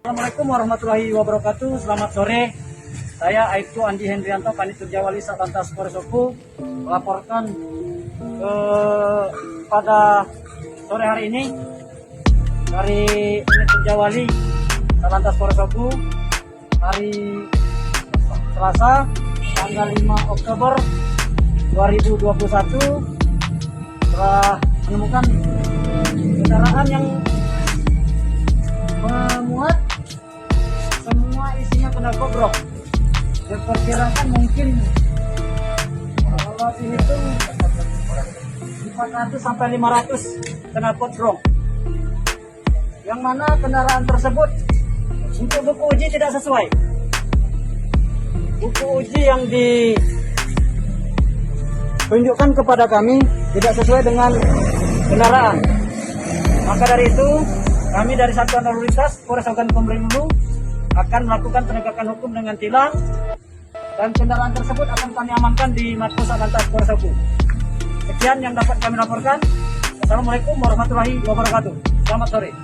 Assalamualaikum warahmatullahi wabarakatuh. Selamat sore. Saya Aibtu Andi Hendrianto, Kanit Turjawali Satlantas Polres Oku, melaporkan pada sore hari ini dari Kanit Turjawali Satlantas Polres Oku, hari Selasa tanggal 5 Oktober 2021 telah menemukan kendaraan yang memuat semua isinya kena bobrok. Diperkirakan mungkin kalau dihitung 400 sampai 500 kena bobrok. Yang mana kendaraan tersebut untuk buku uji tidak sesuai. Buku uji yang ditunjukkan kepada kami tidak sesuai dengan kendaraan. Maka dari itu kami dari Satuan Lalu Lintas Polres Ogan Komering Ulu akan melakukan penegakan hukum dengan tilang dan kendaraan tersebut akan kami amankan di Markos Satlantas Polres Oku. Sekian yang dapat kami laporkan. Assalamualaikum warahmatullahi wabarakatuh. Selamat sore.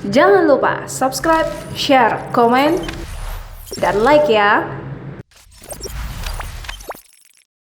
Jangan lupa subscribe, share, komen, dan like ya.